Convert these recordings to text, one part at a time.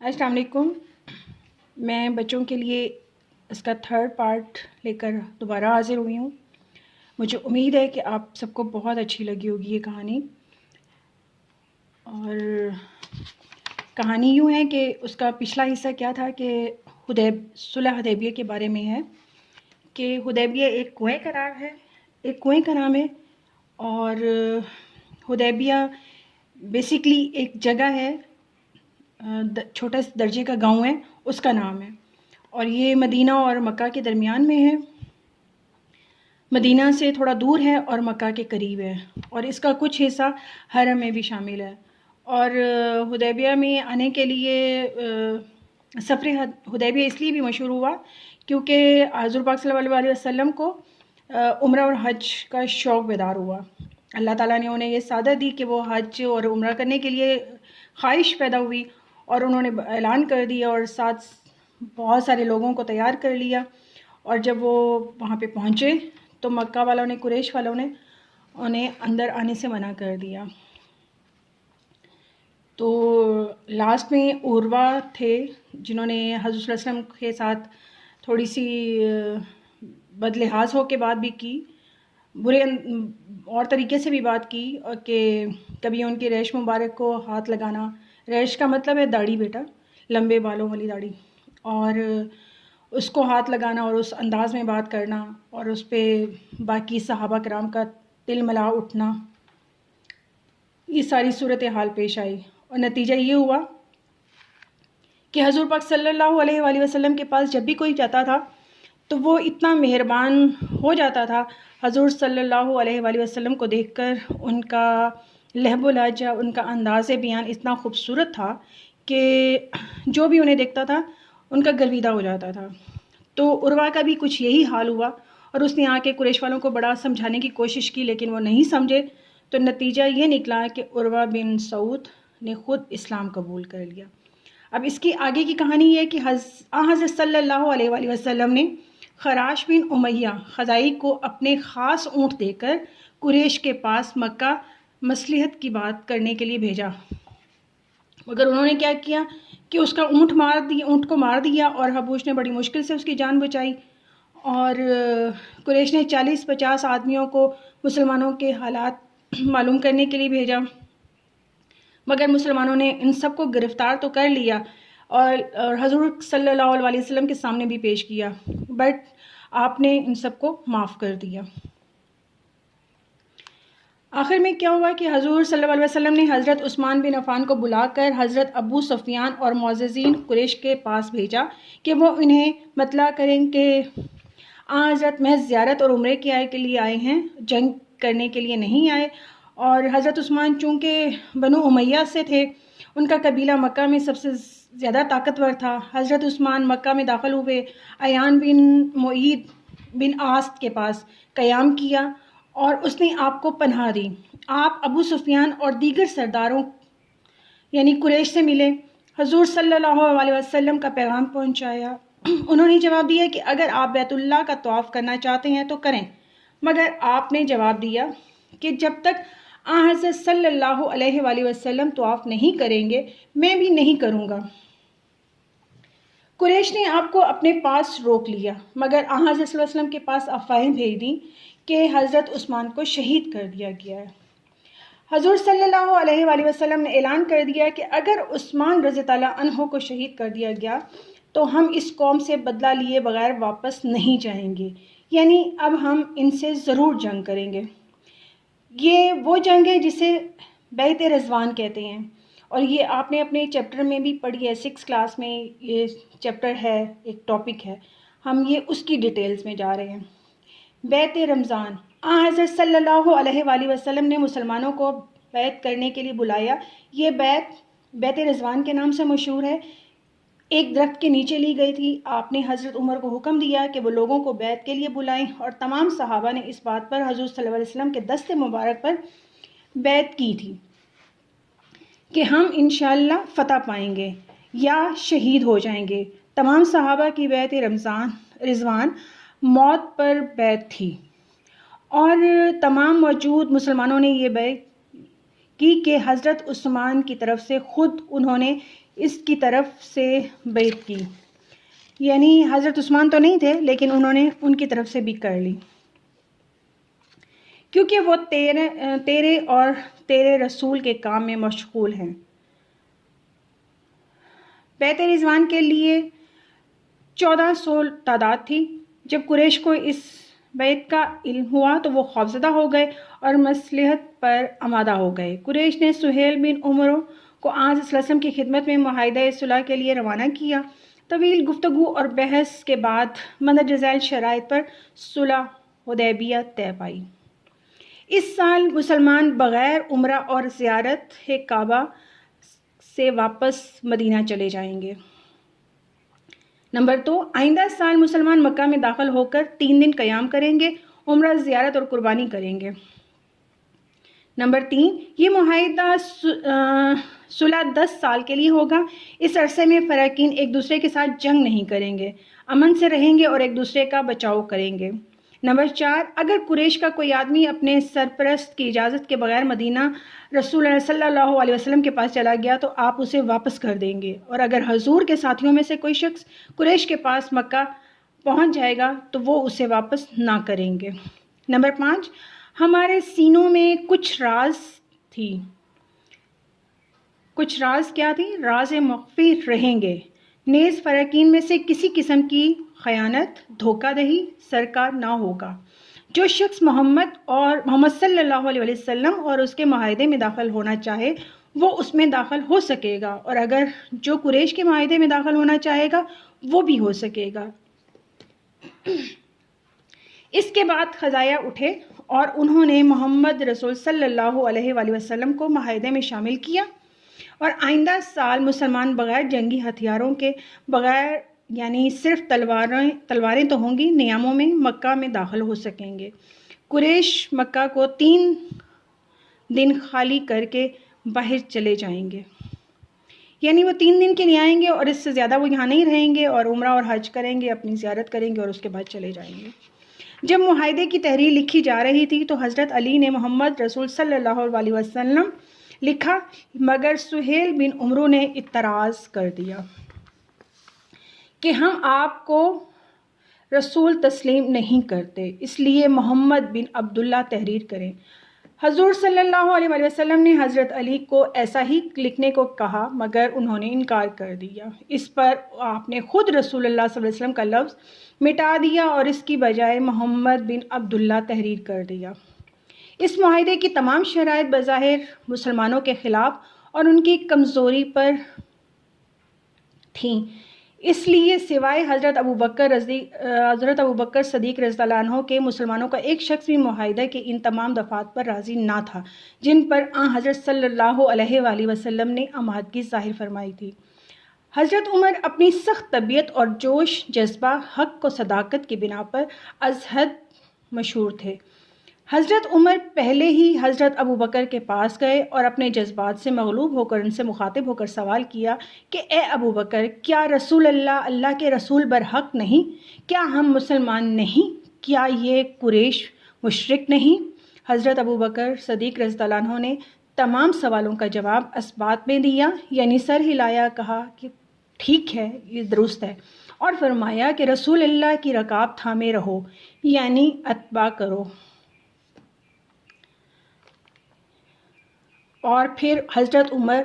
السلام علیکم. میں بچوں کے لیے اس کا 3rd پارٹ لے کر دوبارہ حاضر ہوئی ہوں. مجھے امید ہے کہ آپ سب کو بہت اچھی لگی ہوگی یہ کہانی. اور کہانی یوں ہے کہ اس کا پچھلا حصہ کیا تھا کہ صلح حدیبیہ کے بارے میں ہے کہ حدیبیہ ایک کنویں کا نام ہے. اور حدیبیہ بیسیکلی ایک جگہ ہے، چھوٹا درجے کا گاؤں ہے، اس کا نام ہے. اور یہ مدینہ اور مکہ کے درمیان میں ہے. مدینہ سے تھوڑا دور ہے اور مکہ کے قریب ہے، اور اس کا کچھ حصہ حرم میں بھی شامل ہے. اور حدیبیہ میں آنے کے لیے سفر حدیبیہ اس لیے بھی مشہور ہوا کیونکہ حضور پاک صلی اللہ علیہ وسلم کو عمرہ اور حج کا شوق بیدار ہوا. اللہ تعالیٰ نے انہیں یہ سعادت دی کہ وہ حج اور عمرہ کرنے کے لیے خواہش پیدا ہوئی، اور انہوں نے اعلان کر دیا اور ساتھ بہت سارے لوگوں کو تیار کر لیا. اور جب وہ وہاں پہ پہنچے تو مکہ والوں نے، قریش والوں نے انہیں اندر آنے سے منع کر دیا. تو لاسٹ میں عروہ تھے جنہوں نے حضرت صلی اللہ علیہ وسلم کے ساتھ تھوڑی سی بدلحاظ ہو کے بات بھی کی، برے اور طریقے سے بھی بات کی، اور کہ کبھی ان کی ریش مبارک کو ہاتھ لگانا. ریش کا مطلب ہے داڑھی بیٹا، لمبے بالوں والی داڑھی، اور اس کو ہاتھ لگانا اور اس انداز میں بات کرنا، اور اس پہ باقی صحابہ کرام کا تل ملا اٹھنا. یہ ساری صورتحال پیش آئی، اور نتیجہ یہ ہوا کہ حضور پاک صلی اللہ علیہ وآلہ وسلم کے پاس جب بھی کوئی جاتا تھا تو وہ اتنا مہربان ہو جاتا تھا. حضور صلی اللہ علیہ وآلہ وسلم کو دیکھ کر ان کا لہب و لہجہ، ان کا انداز بیان اتنا خوبصورت تھا کہ جو بھی انہیں دیکھتا تھا ان کا گرویدہ ہو جاتا تھا. تو عروہ کا بھی کچھ یہی حال ہوا، اور اس نے آ کے قریش والوں کو بڑا سمجھانے کی کوشش کی، لیکن وہ نہیں سمجھے. تو نتیجہ یہ نکلا کہ عروہ بن سعود نے خود اسلام قبول کر لیا. اب اس کی آگے کی کہانی یہ ہے کہ حضرت صلی اللہ علیہ وآلہ وسلم نے خراش بن امیہ خزاعی کو اپنے خاص اونٹ دے کر قریش کے پاس مکہ مصلحت کی بات کرنے کے لیے بھیجا. مگر انہوں نے کیا کیا کہ اس کا اونٹ کو مار دیا، اور حبوش نے بڑی مشکل سے اس کی جان بچائی. اور قریش نے 40-50 آدمیوں کو مسلمانوں کے حالات معلوم کرنے کے لیے بھیجا، مگر مسلمانوں نے ان سب کو گرفتار تو کر لیا اور حضور صلی اللہ علیہ وسلم کے سامنے بھی پیش کیا، بٹ آپ نے ان سب کو معاف کر دیا. آخر میں کیا ہوا کہ حضور صلی اللہ علیہ وسلم نے حضرت عثمان بن عفان کو بلا کر حضرت ابو سفیان اور معززین قریش کے پاس بھیجا کہ وہ انہیں مطلع کریں کہ حضرت محض زیارت اور عمرے کے لیے آئے ہیں، جنگ کرنے کے لیے نہیں آئے. اور حضرت عثمان چونکہ بنو امیہ سے تھے، ان کا قبیلہ مکہ میں سب سے زیادہ طاقتور تھا. حضرت عثمان مکہ میں داخل ہوئے، عیان بن معید بن عاص کے پاس قیام کیا اور اس نے آپ کو پناہ دی. آپ ابو سفیان اور دیگر سرداروں یعنی قریش سے ملے، حضور صلی اللہ علیہ وسلم کا پیغام پہنچایا. انہوں نے جواب دیا کہ اگر آپ بیت اللہ کا طواف کرنا چاہتے ہیں تو کریں، مگر آپ نے جواب دیا کہ جب تک حضرت صلی اللہ علیہ وآلہ وسلم طواف نہیں کریں گے میں بھی نہیں کروں گا. قریش نے آپ کو اپنے پاس روک لیا، مگر حضرت صلی اللہ علیہ وسلم کے پاس افواہیں بھیج دیں کہ حضرت عثمان کو شہید کر دیا گیا ہے. حضور صلی اللہ علیہ وآلہ وسلم نے اعلان کر دیا کہ اگر عثمان رضی اللہ عنہ کو شہید کر دیا گیا تو ہم اس قوم سے بدلہ لیے بغیر واپس نہیں جائیں گے، یعنی اب ہم ان سے ضرور جنگ کریں گے. یہ وہ جنگ ہے جسے بیعت رضوان کہتے ہیں، اور یہ آپ نے اپنے چیپٹر میں بھی پڑھی ہے، 6 کلاس میں یہ چیپٹر ہے، ایک ٹاپک ہے. ہم یہ اس کی ڈیٹیلز میں جا رہے ہیں. بیعت رمضان، حضرت صلی اللہ علیہ وآلہ وسلم نے مسلمانوں کو بیعت کرنے کے لیے بلایا. یہ بیعت رضوان کے نام سے مشہور ہے. ایک درخت کے نیچے لی گئی تھی. آپ نے حضرت عمر کو حکم دیا کہ وہ لوگوں کو بیعت کے لیے بلائیں، اور تمام صحابہ نے اس بات پر حضور صلی اللہ علیہ وسلم کے دست مبارک پر بیعت کی تھی کہ ہم انشاءاللہ فتح پائیں گے یا شہید ہو جائیں گے. تمام صحابہ کی بیعت رضوان موت پر بیعت تھی، اور تمام موجود مسلمانوں نے یہ بیعت کی کہ حضرت عثمان کی طرف سے خود انہوں نے اس کی طرف سے بیعت کی، یعنی حضرت عثمان تو نہیں تھے لیکن انہوں نے ان کی طرف سے بھی کر لی، کیونکہ وہ تیرے اور تیرے رسول کے کام میں مشغول ہیں۔ بیعت رضوان کے لیے 1400 تعداد تھی۔ جب قریش کو اس بیعت کا علم ہوا تو وہ خوفزدہ ہو گئے اور مصلحت پر آمادہ ہو گئے۔ قریش نے سہیل بن عمرو کو آن صلی اللہ علیہ وسلم کی خدمت میں معاہدہ صلح کے لیے روانہ کیا۔ طویل گفتگو اور بحث کے بعد مندرجہ ذیل شرائط پر صلح حدیبیہ طے پائی۔ اس سال مسلمان بغیر عمرہ اور زیارت کعبہ سے واپس مدینہ چلے جائیں گے۔ نمبر 2، آئندہ سال مسلمان مکہ میں داخل ہو کر 3 دن قیام کریں گے، عمرہ، زیارت اور قربانی کریں گے۔ نمبر 3، یہ معاہدہ صلح 10 سال کے لیے ہوگا۔ اس عرصے میں فریقین ایک دوسرے کے ساتھ جنگ نہیں کریں گے، امن سے رہیں گے اور ایک دوسرے کا بچاؤ کریں گے۔ نمبر 4، اگر قریش کا کوئی آدمی اپنے سرپرست کی اجازت کے بغیر مدینہ رسول اللہ صلی اللہ علیہ وسلم کے پاس چلا گیا تو آپ اسے واپس کر دیں گے، اور اگر حضور کے ساتھیوں میں سے کوئی شخص قریش کے پاس مکہ پہنچ جائے گا تو وہ اسے واپس نہ کریں گے۔ نمبر 5، ہمارے سینوں میں کچھ راز تھی۔ کچھ راز کیا تھی؟ راز مخفی رہیں گے، نیز فریقین میں سے کسی قسم کی خیانت، دھوکہ دہی سرکار نہ ہوگا۔ جو شخص محمد صلی اللہ علیہ وسلم اور اس کے معاہدے میں داخل ہونا چاہے وہ اس میں داخل ہو سکے گا، اور اگر جو قریش کے معاہدے میں داخل ہونا چاہے گا وہ بھی ہو سکے گا۔ اس کے بعد خزایا اٹھے اور انہوں نے محمد رسول صلی اللہ علیہ وآلہ وسلم کو معاہدے میں شامل کیا، اور آئندہ سال مسلمان بغیر جنگی ہتھیاروں کے، بغیر یعنی صرف تلواریں تو ہوں گی، نیاموں میں مکہ میں داخل ہو سکیں گے۔ قریش مکہ کو 3 دن خالی کر کے باہر چلے جائیں گے، یعنی وہ 3 دن کے لیے آئیں گے اور اس سے زیادہ وہ یہاں نہیں رہیں گے، اور عمرہ اور حج کریں گے، اپنی زیارت کریں گے اور اس کے بعد چلے جائیں گے۔ جب معاہدے کی تحریر لکھی جا رہی تھی تو حضرت علی نے محمد رسول صلی اللہ علیہ وسلم لکھا، مگر سہیل بن عمرو نے اعتراض کر دیا کہ ہم آپ کو رسول تسلیم نہیں کرتے، اس لیے محمد بن عبداللہ تحریر کریں۔ حضور صلی اللہ علیہ وآلہ وسلم نے حضرت علی کو ایسا ہی لکھنے کو کہا، مگر انہوں نے انکار کر دیا۔ اس پر آپ نے خود رسول اللہ صلی اللہ علیہ وسلم کا لفظ مٹا دیا اور اس کی بجائے محمد بن عبداللہ تحریر کر دیا۔ اس معاہدے کی تمام شرائط بظاہر مسلمانوں کے خلاف اور ان کی کمزوری پر تھیں، اس لیے سوائے حضرت ابوبکر صدیق رضی اللہ عنہ کے مسلمانوں کا ایک شخص بھی معاہدے کے ان تمام دفعات پر راضی نہ تھا جن پر حضرت صلی اللہ علیہ وآلہ وسلم نے آمادگی ظاہر فرمائی تھی۔ حضرت عمر اپنی سخت طبیعت اور جوش جذبہ، حق و صداقت کی بنا پر از حد مشہور تھے۔ حضرت عمر پہلے ہی حضرت ابوبکر کے پاس گئے اور اپنے جذبات سے مغلوب ہو کر ان سے مخاطب ہو کر سوال کیا کہ اے ابوبکر، کیا رسول اللہ کے رسول برحق نہیں؟ کیا ہم مسلمان نہیں؟ کیا یہ قریش مشرک نہیں؟ حضرت ابوبکر صدیق رضی اللہ عنہ نے تمام سوالوں کا جواب اس بات میں دیا، یعنی سر ہلایا، کہا کہ ٹھیک ہے، یہ درست ہے، اور فرمایا کہ رسول اللہ کی رکاب تھامے رہو، یعنی اتباع کرو۔ اور پھر حضرت عمر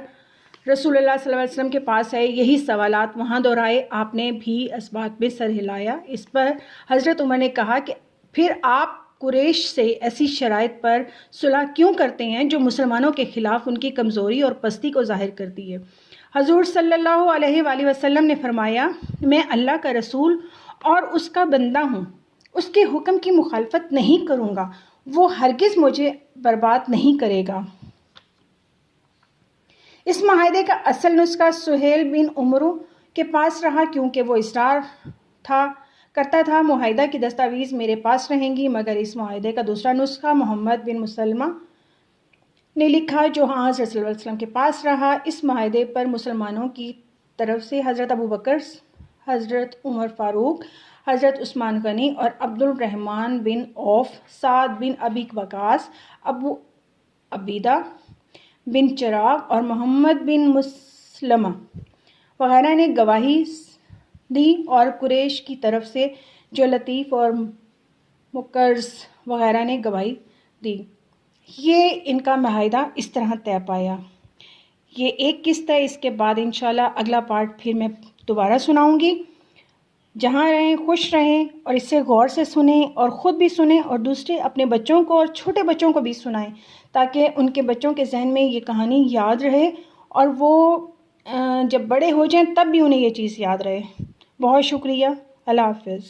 رسول اللہ صلی اللہ علیہ وسلم کے پاس آئے، یہی سوالات وہاں دہرائے، آپ نے بھی اس بات میں سر ہلایا۔ اس پر حضرت عمر نے کہا کہ پھر آپ قریش سے ایسی شرائط پر صلح کیوں کرتے ہیں جو مسلمانوں کے خلاف ان کی کمزوری اور پستی کو ظاہر کرتی ہے؟ حضور صلی اللہ علیہ وآلہ وسلم نے فرمایا، میں اللہ کا رسول اور اس کا بندہ ہوں، اس کے حکم کی مخالفت نہیں کروں گا، وہ ہرگز مجھے برباد نہیں کرے گا۔ اس معاہدے کا اصل نسخہ سہیل بن عمرو کے پاس رہا، کیونکہ وہ اصرار کرتا تھا معاہدہ کی دستاویز میرے پاس رہیں گی، مگر اس معاہدے کا دوسرا نسخہ محمد بن مسلمہ نے لکھا جو حضرت صلی اللہ علیہ وسلم کے پاس رہا۔ اس معاہدے پر مسلمانوں کی طرف سے حضرت ابوبکر، حضرت عمر فاروق، حضرت عثمان غنی اور عبد الرحمن بن عوف، سعد بن ابی وقاص، ابو عبیدہ بن چراغ اور محمد بن مسلمہ وغیرہ نے گواہی دی اور قریش کی طرف سے جو لطیف اور مکرز وغیرہ نے گواہی دی. یہ ان کا معاہدہ اس طرح طے پایا. یہ ایک قسط ہے، اس کے بعد انشاءاللہ اگلا پارٹ پھر میں دوبارہ سناؤں گی. جہاں رہیں خوش رہیں اور اسے غور سے سنیں اور خود بھی سنیں اور دوسرے اپنے بچوں کو اور چھوٹے بچوں کو بھی سنائیں تاکہ ان کے بچوں کے ذہن میں یہ کہانی یاد رہے اور وہ جب بڑے ہو جائیں تب بھی انہیں یہ چیز یاد رہے. بہت شکریہ. اللہ حافظ.